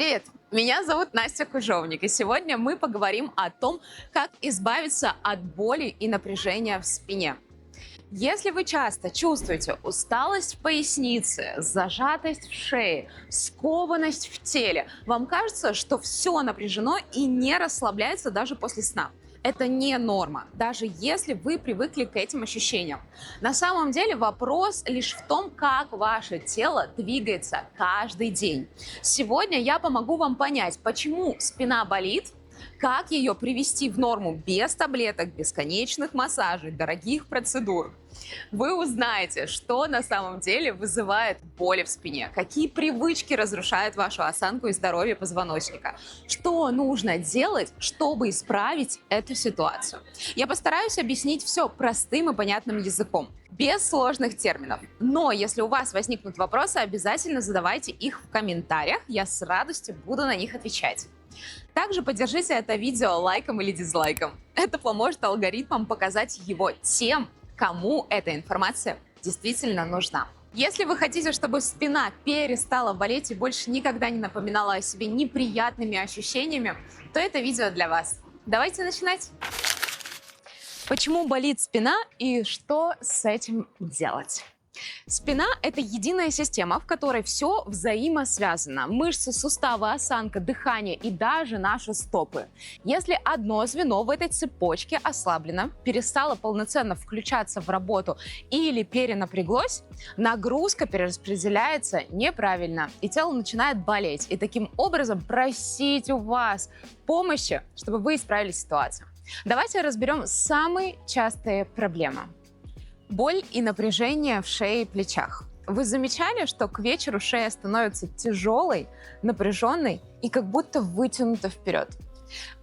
Привет! Меня зовут Настя Кужовник, и сегодня мы поговорим о том, как избавиться от боли и напряжения в спине. Если вы часто чувствуете усталость в пояснице, зажатость в шее, скованность в теле, вам кажется, что все напряжено и не расслабляется даже после сна. Это не норма, даже если вы привыкли к этим ощущениям. На самом деле вопрос лишь в том, как ваше тело двигается каждый день. Сегодня я помогу вам понять, почему спина болит, как ее привести в норму без таблеток, бесконечных массажей, дорогих процедур. Вы узнаете, что на самом деле вызывает боли в спине, какие привычки разрушают вашу осанку и здоровье позвоночника, что нужно делать, чтобы исправить эту ситуацию. Я постараюсь объяснить все простым и понятным языком, без сложных терминов. Но если у вас возникнут вопросы, обязательно задавайте их в комментариях, я с радостью буду на них отвечать. Также поддержите это видео лайком или дизлайком. Это поможет алгоритмам показать его тем, кому эта информация действительно нужна. Если вы хотите, чтобы спина перестала болеть и больше никогда не напоминала о себе неприятными ощущениями, то это видео для вас. Давайте начинать. Почему болит спина и что с этим делать? Спина – это единая система, в которой все взаимосвязано. Мышцы, суставы, осанка, дыхание и даже наши стопы. Если одно звено в этой цепочке ослаблено, перестало полноценно включаться в работу или перенапряглось, нагрузка перераспределяется неправильно, и тело начинает болеть. И таким образом просить у вас помощи, чтобы вы исправили ситуацию. Давайте разберем самые частые проблемы. Боль и напряжение в шее и плечах. Вы замечали, что к вечеру шея становится тяжелой, напряженной и как будто вытянута вперед?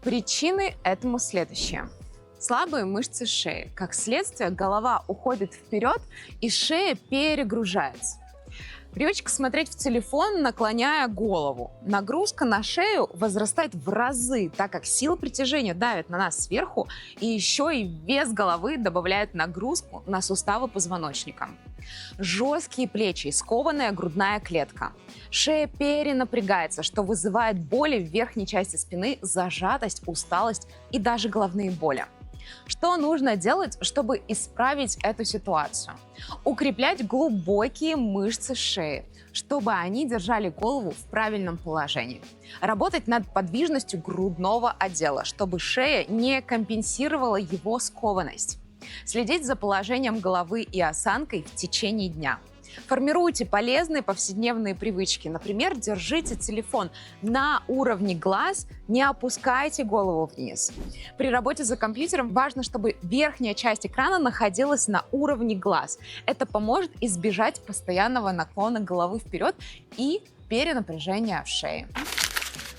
Причины этому следующие. Слабые мышцы шеи. Как следствие, голова уходит вперед и шея перегружается. Привычка смотреть в телефон, наклоняя голову. Нагрузка на шею возрастает в разы, так как сила притяжения давит на нас сверху, и еще и вес головы добавляет нагрузку на суставы позвоночника. Жесткие плечи, скованная грудная клетка. Шея перенапрягается, что вызывает боли в верхней части спины, зажатость, усталость и даже головные боли. Что нужно делать, чтобы исправить эту ситуацию? Укреплять глубокие мышцы шеи, чтобы они держали голову в правильном положении. Работать над подвижностью грудного отдела, чтобы шея не компенсировала его скованность. Следить за положением головы и осанкой в течение дня. Формируйте полезные повседневные привычки. Например, держите телефон на уровне глаз, не опускайте голову вниз. При работе за компьютером важно, чтобы верхняя часть экрана находилась на уровне глаз. Это поможет избежать постоянного наклона головы вперед и перенапряжения в шее.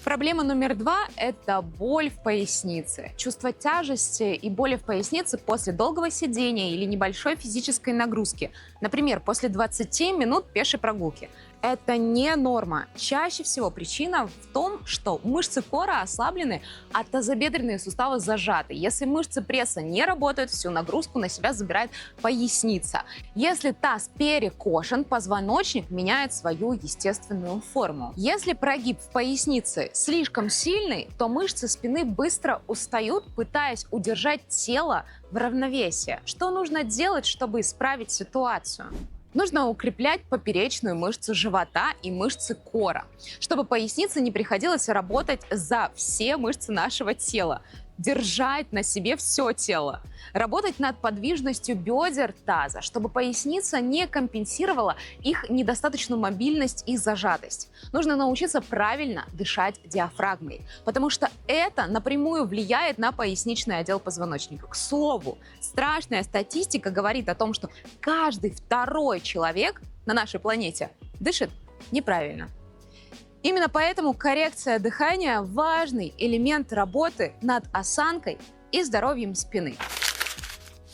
Проблема номер 2 – это боль в пояснице. Чувство тяжести и боли в пояснице после долгого сидения или небольшой физической нагрузки. Например, после 20 минут пешей прогулки. Это не норма. Чаще всего причина в том, что мышцы кора ослаблены, а тазобедренные суставы зажаты. Если мышцы пресса не работают, всю нагрузку на себя забирает поясница. Если таз перекошен, позвоночник меняет свою естественную форму. Если прогиб в пояснице слишком сильный, то мышцы спины быстро устают, пытаясь удержать тело в равновесии. Что нужно делать, чтобы исправить ситуацию? Нужно укреплять поперечную мышцу живота и мышцы кора, чтобы пояснице не приходилось работать за все мышцы нашего тела, держать на себе все тело. Работать над подвижностью бедер таза, чтобы поясница не компенсировала их недостаточную мобильность и зажатость. Нужно научиться правильно дышать диафрагмой, потому что это напрямую влияет на поясничный отдел позвоночника. К слову, страшная статистика говорит о том, что каждый второй человек на нашей планете дышит неправильно. Именно поэтому коррекция дыхания – важный элемент работы над осанкой и здоровьем спины.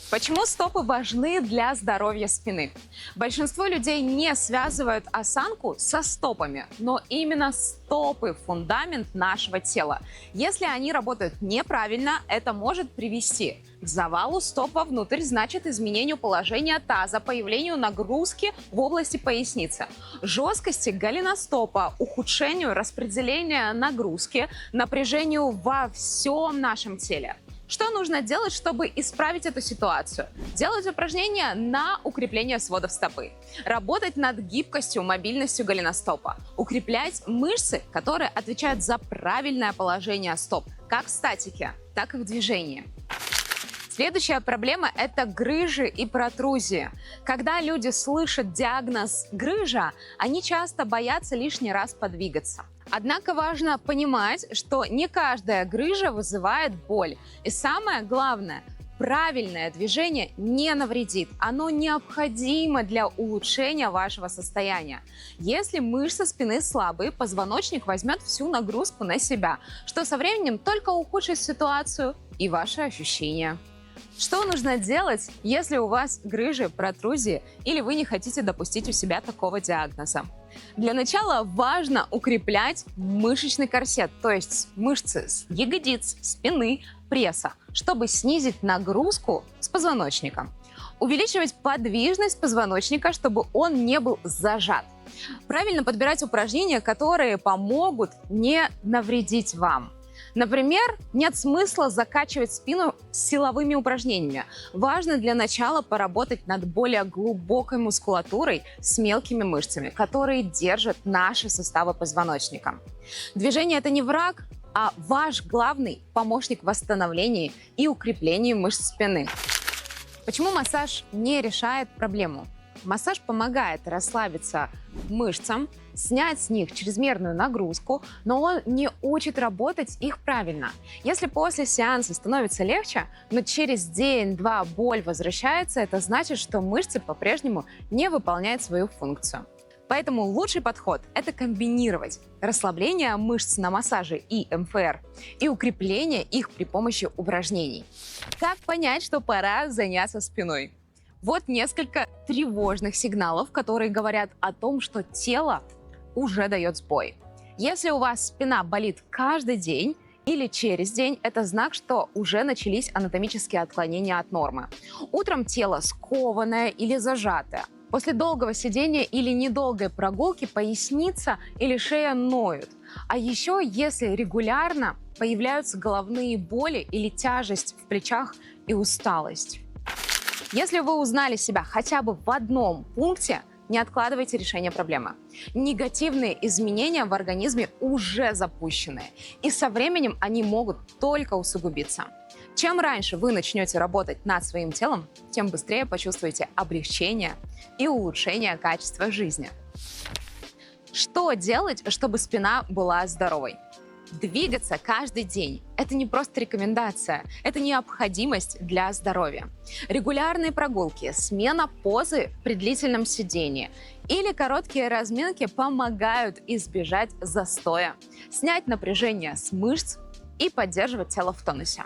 Почему стопы важны для здоровья спины? Большинство людей не связывают осанку со стопами, но именно стопы – фундамент нашего тела. Если они работают неправильно, это может привести к завалу стоп вовнутрь, значит изменению положения таза, появлению нагрузки в области поясницы, жесткости голеностопа, ухудшению распределения нагрузки, напряжению во всем нашем теле. Что нужно делать, чтобы исправить эту ситуацию? Делать упражнения на укрепление сводов стопы, работать над гибкостью, мобильностью голеностопа, укреплять мышцы, которые отвечают за правильное положение стоп, как в статике, так и в движении. Следующая проблема – это грыжи и протрузии. Когда люди слышат диагноз грыжа, они часто боятся лишний раз подвигаться. Однако важно понимать, что не каждая грыжа вызывает боль. И самое главное – правильное движение не навредит. Оно необходимо для улучшения вашего состояния. Если мышцы спины слабые, позвоночник возьмет всю нагрузку на себя, что со временем только ухудшит ситуацию и ваши ощущения. Что нужно делать, если у вас грыжи, протрузии или вы не хотите допустить у себя такого диагноза? Для начала важно укреплять мышечный корсет, то есть мышцы с ягодиц, спины, пресса, чтобы снизить нагрузку с позвоночника. Увеличивать подвижность позвоночника, чтобы он не был зажат. Правильно подбирать упражнения, которые помогут не навредить вам. Например, нет смысла закачивать спину силовыми упражнениями. Важно для начала поработать над более глубокой мускулатурой с мелкими мышцами, которые держат наши суставы позвоночника. Движение – это не враг, а ваш главный помощник в восстановлении и укреплении мышц спины. Почему массаж не решает проблему? Массаж помогает расслабиться мышцам, снять с них чрезмерную нагрузку, но он не учит работать их правильно. Если после сеанса становится легче, но через день-два боль возвращается, это значит, что мышцы по-прежнему не выполняют свою функцию. Поэтому лучший подход – это комбинировать расслабление мышц на массаже и МФР и укрепление их при помощи упражнений. Как понять, что пора заняться спиной? Вот несколько тревожных сигналов, которые говорят о том, что тело уже дает сбой. Если у вас спина болит каждый день или через день, это знак, что уже начались анатомические отклонения от нормы. Утром тело скованное или зажатое. После долгого сидения или недолгой прогулки поясница или шея ноют. А еще, если регулярно появляются головные боли или тяжесть в плечах и усталость. Если вы узнали себя хотя бы в одном пункте, не откладывайте решение проблемы. Негативные изменения в организме уже запущены, и со временем они могут только усугубиться. Чем раньше вы начнете работать над своим телом, тем быстрее почувствуете облегчение и улучшение качества жизни. Что делать, чтобы спина была здоровой? Двигаться каждый день – это не просто рекомендация, это необходимость для здоровья. Регулярные прогулки, смена позы при длительном сидении или короткие разминки помогают избежать застоя, снять напряжение с мышц и поддерживать тело в тонусе.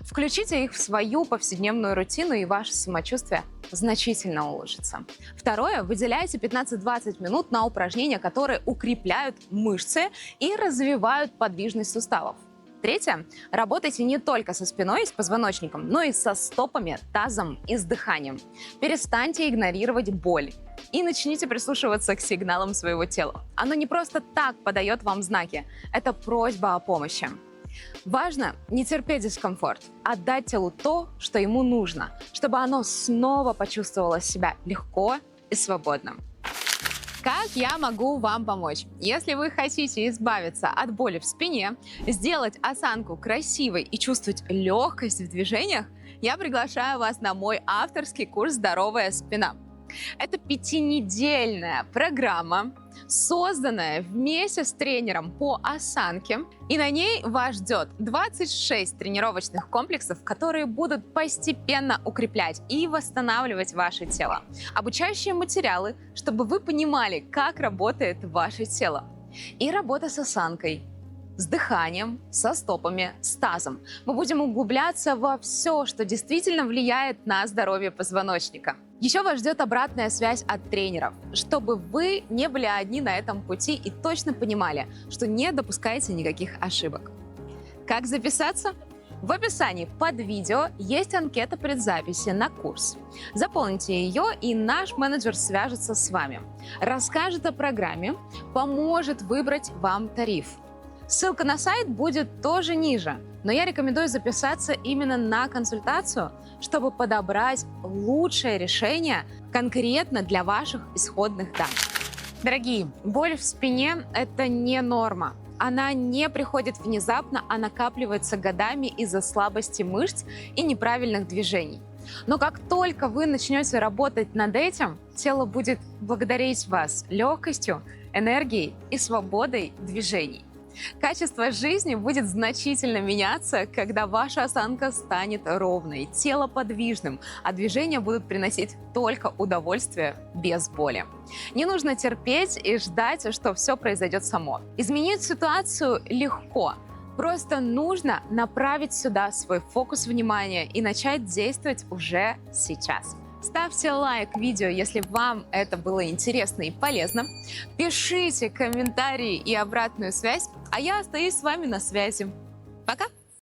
Включите их в свою повседневную рутину, и ваше самочувствие значительно улучшится. Второе. Выделяйте 15-20 минут на упражнения, которые укрепляют мышцы и развивают подвижность суставов. Третье. Работайте не только со спиной и с позвоночником, но и со стопами, тазом и с дыханием. Перестаньте игнорировать боль и начните прислушиваться к сигналам своего тела. Оно не просто так подает вам знаки, это просьба о помощи. Важно не терпеть дискомфорт, а дать телу то, что ему нужно, чтобы оно снова почувствовало себя легко и свободно. Как я могу вам помочь? Если вы хотите избавиться от боли в спине, сделать осанку красивой и чувствовать легкость в движениях, я приглашаю вас на мой авторский курс «Здоровая спина». Это 5-недельная программа, созданная вместе с тренером по осанке. И на ней вас ждет 26 тренировочных комплексов, которые будут постепенно укреплять и восстанавливать ваше тело. Обучающие материалы, чтобы вы понимали, как работает ваше тело. И работа с осанкой. с дыханием, со стопами, с тазом. Мы будем углубляться во все, что действительно влияет на здоровье позвоночника. Еще вас ждет обратная связь от тренеров, чтобы вы не были одни на этом пути и точно понимали, что не допускаете никаких ошибок. Как записаться? В описании под видео есть анкета предзаписи на курс. Заполните ее, и наш менеджер свяжется с вами, расскажет о программе, поможет выбрать вам тариф. Ссылка на сайт будет тоже ниже, но я рекомендую записаться именно на консультацию, чтобы подобрать лучшее решение конкретно для ваших исходных данных. Дорогие, боль в спине – это не норма. Она не приходит внезапно, а накапливается годами из-за слабости мышц и неправильных движений. Но как только вы начнете работать над этим, тело будет благодарить вас легкостью, энергией и свободой движений. Качество жизни будет значительно меняться, когда ваша осанка станет ровной, тело подвижным, а движения будут приносить только удовольствие без боли. Не нужно терпеть и ждать, что все произойдет само. Изменить ситуацию легко. Просто нужно направить сюда свой фокус внимания и начать действовать уже сейчас. Ставьте лайк видео, если вам это было интересно и полезно. Пишите комментарии и обратную связь, а я остаюсь с вами на связи. Пока!